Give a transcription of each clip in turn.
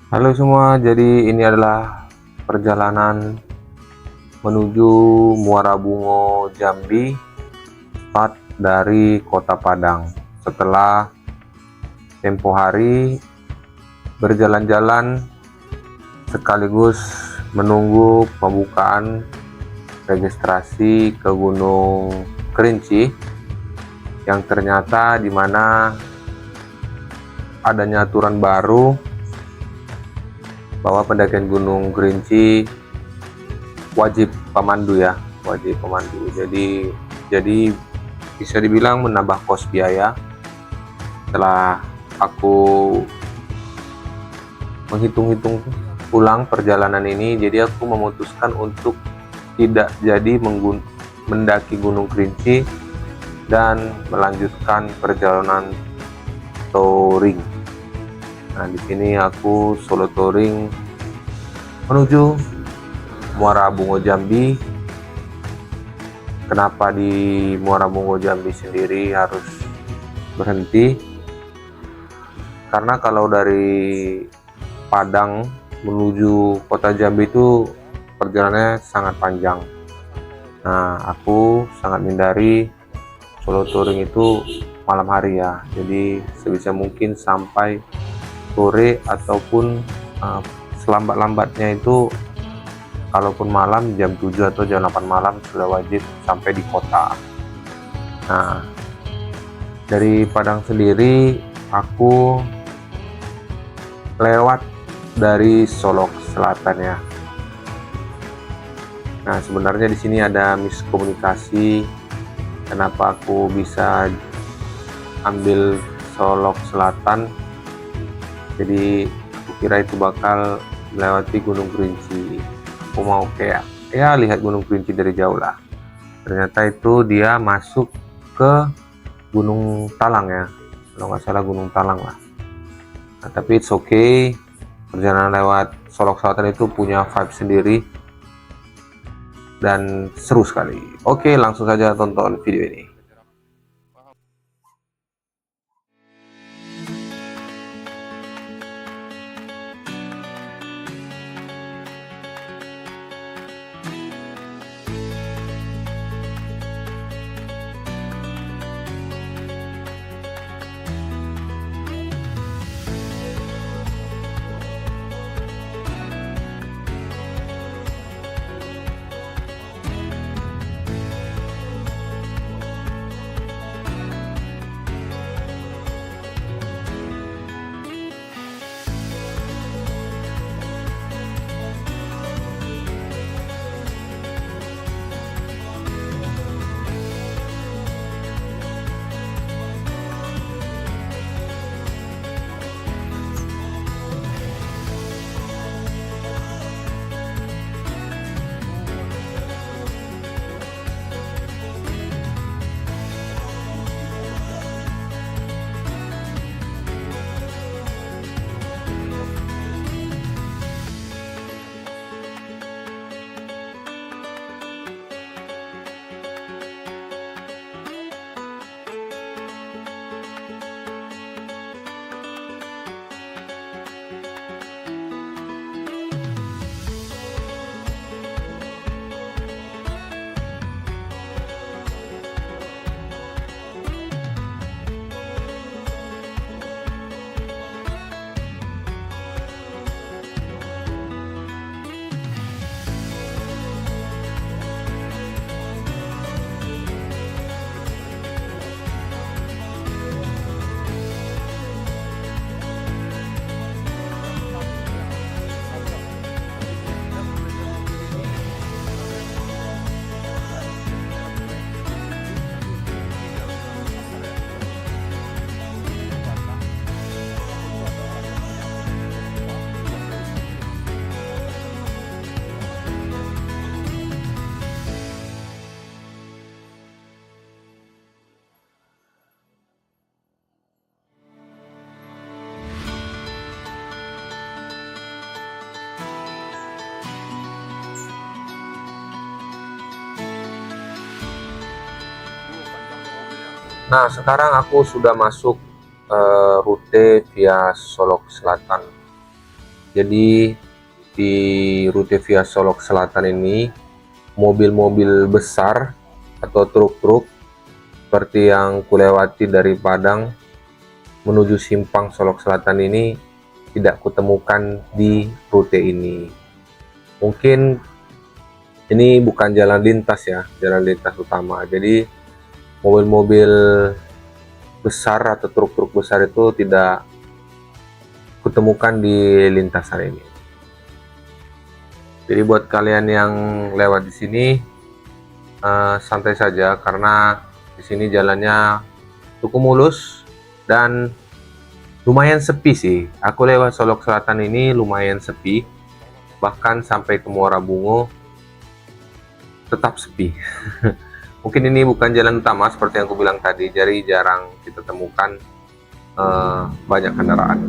Halo semua, jadi ini adalah perjalanan menuju Muara Bungo Jambi, start dari Kota Padang. Setelah tempo hari berjalan-jalan sekaligus menunggu pembukaan registrasi ke Gunung Kerinci, yang ternyata di mana adanya aturan baru bahwa pendakian Gunung Kerinci wajib pemandu ya, wajib pemandu. Jadi bisa dibilang menambah kos biaya. Setelah aku menghitung-hitung ulang perjalanan ini, jadi aku memutuskan untuk tidak jadi mendaki Gunung Kerinci dan melanjutkan perjalanan touring. Nah, di sini aku solo touring menuju Muara Bungo Jambi. Kenapa di Muara Bungo Jambi sendiri harus berhenti? Karena kalau dari Padang menuju kota Jambi itu perjalanannya sangat panjang. Nah, aku sangat menghindari solo touring itu malam hari ya. Jadi sebisa mungkin sampai sore ataupun selambat-lambatnya itu kalaupun malam jam 7 atau jam 8 malam sudah wajib sampai di kota. Nah, dari Padang sendiri aku lewat dari Solok Selatan ya. Nah, sebenarnya di sini ada miskomunikasi kenapa aku bisa ambil Solok Selatan. Jadi aku kira itu bakal melewati Gunung Kerinci. Aku mau kayak ya lihat Gunung Kerinci dari jauh lah. Ternyata itu dia masuk ke Gunung Talang ya, kalau nggak salah Gunung Talang lah. Nah, tapi it's okay, perjalanan lewat Solok Selatan itu punya vibe sendiri dan seru sekali. Oke, langsung saja tonton video ini. Nah, sekarang aku sudah masuk rute via Solok Selatan. Jadi di rute via Solok Selatan ini, mobil-mobil besar atau truk-truk seperti yang kulewati dari Padang menuju Simpang Solok Selatan ini tidak kutemukan di rute ini. Mungkin ini bukan jalan lintas ya, jalan lintas utama. Jadi mobil-mobil besar atau truk-truk besar itu tidak kutemukan di lintasan ini. Jadi buat kalian yang lewat di sini santai saja, karena di sini jalannya cukup mulus dan lumayan sepi sih. Aku lewat Solok Selatan ini lumayan sepi, bahkan sampai ke Muara Bungo tetap sepi. Mungkin ini bukan jalan utama seperti yang aku bilang tadi, jadi jarang kita temukan banyak kendaraan.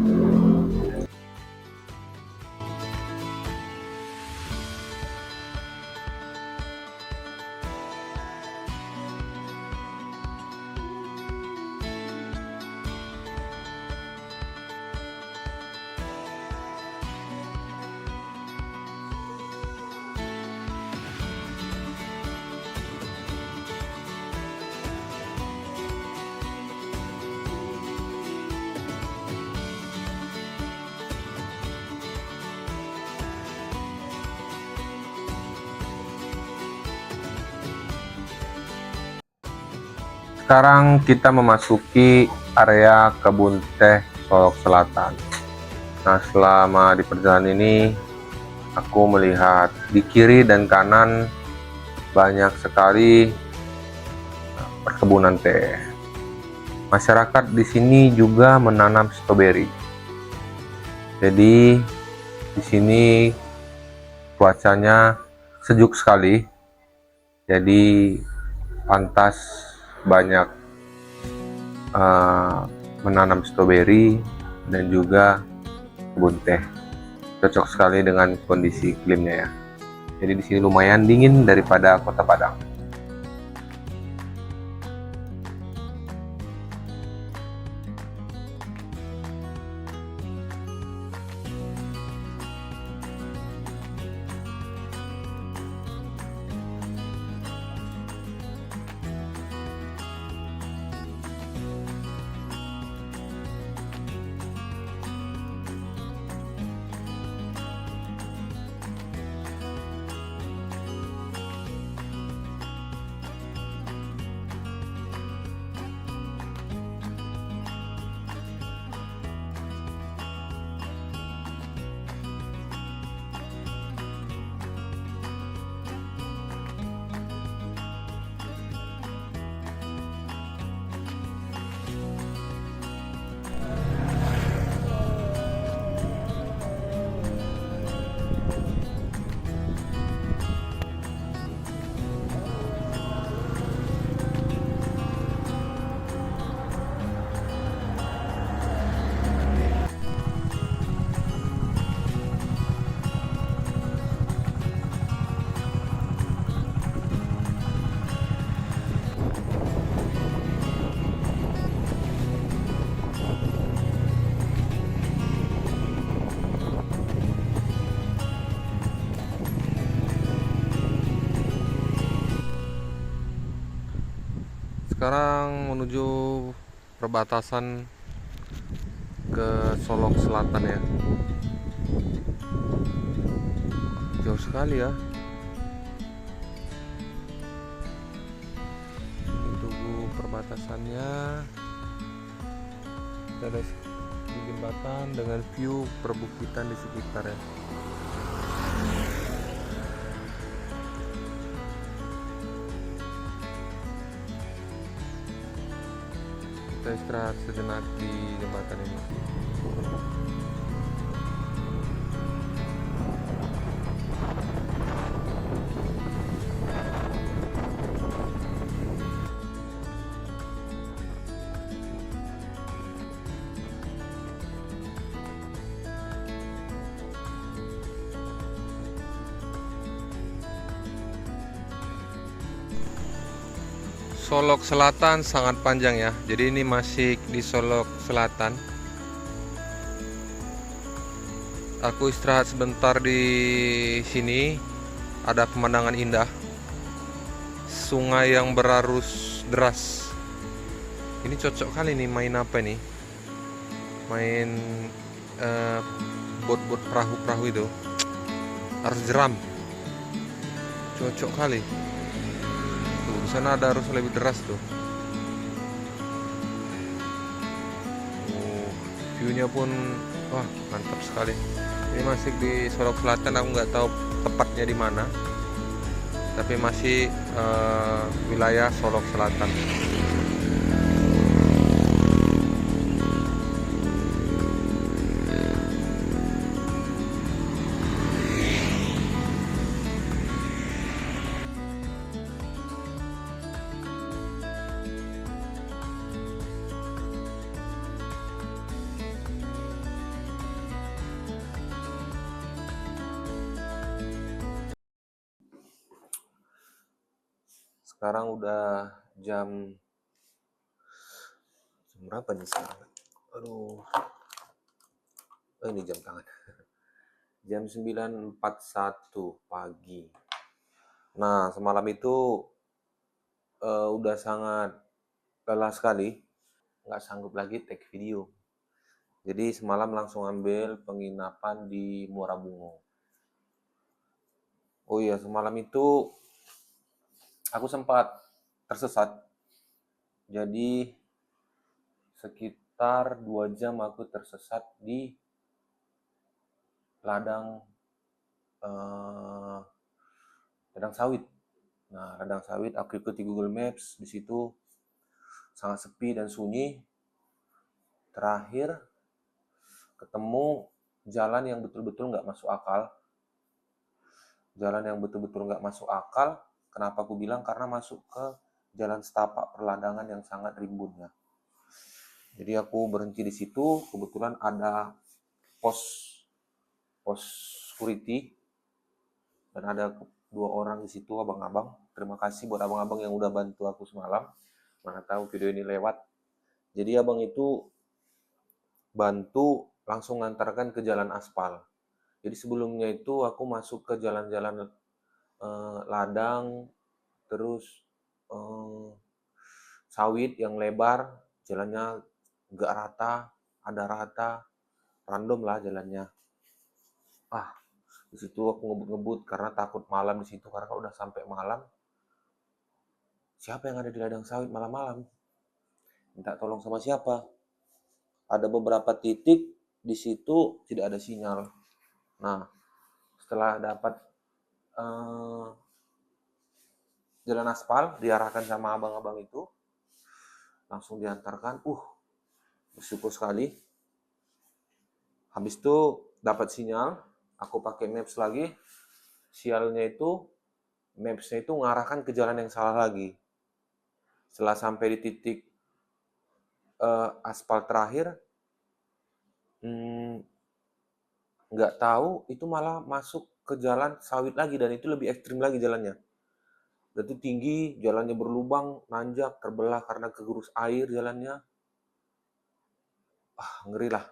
Sekarang kita memasuki area kebun teh Solok Selatan. Nah, selama di perjalanan ini aku melihat di kiri dan kanan banyak sekali perkebunan teh. Masyarakat di sini juga menanam stroberi. Jadi di sini cuacanya sejuk sekali. Jadi pantas banyak menanam stroberi dan juga kebun teh. Cocok sekali dengan kondisi iklimnya ya. Jadi di sini lumayan dingin daripada kota Padang. Sekarang menuju perbatasan ke Solok Selatan ya. Jauh sekali ya. Ini tunggu perbatasannya. Kita ada di jembatan dengan view perbukitan di sekitar ya. Kita istirahat sejenak di jembatan ini. Solok Selatan sangat panjang ya. Jadi ini masih di Solok Selatan. Aku istirahat sebentar di sini. Ada pemandangan indah, sungai yang berarus deras. Ini cocok kali nih main apa nih? Main eh, bot-bot perahu-perahu itu. Harus jeram. Cocok kali. Tuh, di sana ada arus lebih deras tuh. Oh, view-nya pun wah, mantap sekali. Ini masih di Solok Selatan, aku nggak tahu tepatnya di mana, tapi masih wilayah Solok Selatan. Sekarang udah jam berapa nih sekarang? Aduh, ini jam tangan. Jam 9.41 pagi. Nah, semalam itu udah sangat lelah sekali, nggak sanggup lagi take video. Jadi semalam langsung ambil penginapan di Muara Bungo. Oh iya, semalam itu aku sempat tersesat. Jadi sekitar 2 jam aku tersesat di ladang ladang sawit. Nah, ladang sawit aku ikuti Google Maps, di situ sangat sepi dan sunyi. Terakhir ketemu jalan yang betul-betul nggak masuk akal. Jalan yang betul-betul nggak masuk akal. Kenapa aku bilang? Karena masuk ke jalan setapak perladangan yang sangat rimbun ya. Jadi aku berhenti di situ, kebetulan ada pos security dan ada 2 orang di situ, abang-abang. Terima kasih buat abang-abang yang udah bantu aku semalam. Mana tahu video ini lewat. Jadi abang itu bantu langsung ngantarkan ke jalan aspal. Jadi sebelumnya itu aku masuk ke jalan-jalan ladang, terus sawit yang lebar, jalannya nggak rata, ada rata, random lah jalannya. Ah, di situ aku ngebut-ngebut karena takut malam di situ, karena kalau udah sampai malam, siapa yang ada di ladang sawit malam-malam? Minta tolong sama siapa? Ada beberapa titik di situ tidak ada sinyal. Nah, setelah dapat jalan aspal diarahkan sama abang-abang itu, langsung diantarkan. Bersyukur sekali. Habis itu dapat sinyal, aku pakai maps lagi. Sialnya itu mapsnya itu mengarahkan ke jalan yang salah lagi. Setelah sampai di titik aspal terakhir, nggak tahu itu malah masuk ke jalan sawit lagi, dan itu lebih ekstrim lagi jalannya. Dan itu tinggi, jalannya berlubang, nanjak, terbelah karena kegerus air jalannya. Ngeri lah.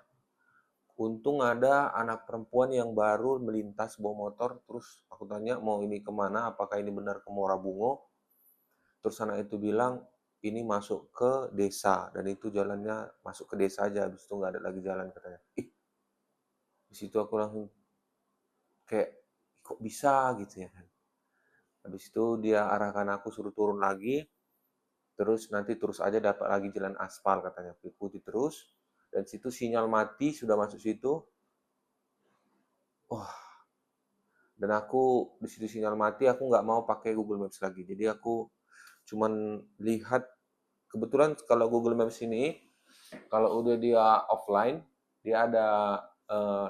Untung ada anak perempuan yang baru melintas bawa motor, terus aku tanya mau ini kemana, apakah ini benar ke Muara Bungo. Terus anak itu bilang ini masuk ke desa, dan itu jalannya masuk ke desa aja, habis itu nggak ada lagi jalan katanya. Di situ aku langsung kayak kok bisa gitu ya kan. Habis itu dia arahkan aku suruh turun lagi, terus nanti terus aja dapat lagi jalan aspal katanya. Ikuti terus, dan situ sinyal mati, sudah masuk situ. Dan aku di situ sinyal mati, aku nggak mau pakai Google Maps lagi. Jadi aku cuman lihat, kebetulan kalau Google Maps ini kalau udah dia offline dia ada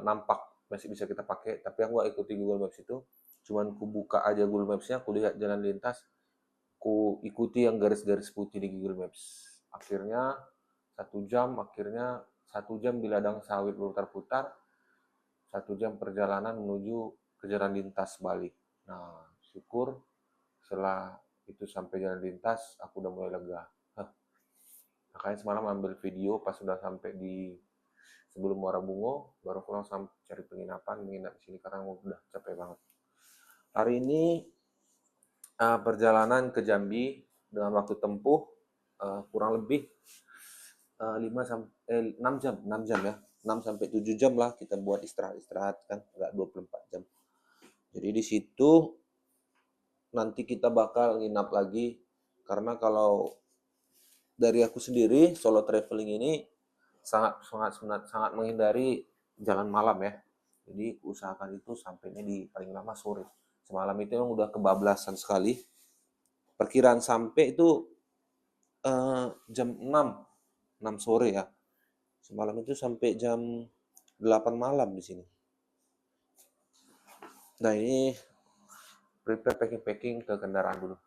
nampak masih bisa kita pakai, tapi aku nggak ikuti Google Maps itu. Cuman ku buka aja Google Maps-nya, aku lihat jalan lintas, ku ikuti yang garis-garis putih di Google Maps. Akhirnya 1 jam di ladang sawit berputar-putar, 1 jam perjalanan menuju ke jalan lintas balik. Nah, syukur setelah itu sampai jalan lintas, aku udah mulai lega. Makanya semalam ambil video pas sudah sampai di sebelum Muara Bungo, baru aku langsung cari penginapan. kapan menginap di sini karena udah capek banget. Hari ini perjalanan ke Jambi dengan waktu tempuh kurang lebih 6 jam ya. 6 sampai 7 jam lah kita buat istirahat kan, nggak 24 jam. Jadi di situ nanti kita bakal nginap lagi karena kalau dari aku sendiri solo traveling ini sangat menghindari jalan malam ya. Jadi usahakan itu sampainya di paling lama sore. Semalam itu yang udah kebablasan sekali. Perkiraan sampai itu jam 6 sore ya. Semalam itu sampai jam 8 malam di sini. Nah ini prepare packing ke kendaraan dulu.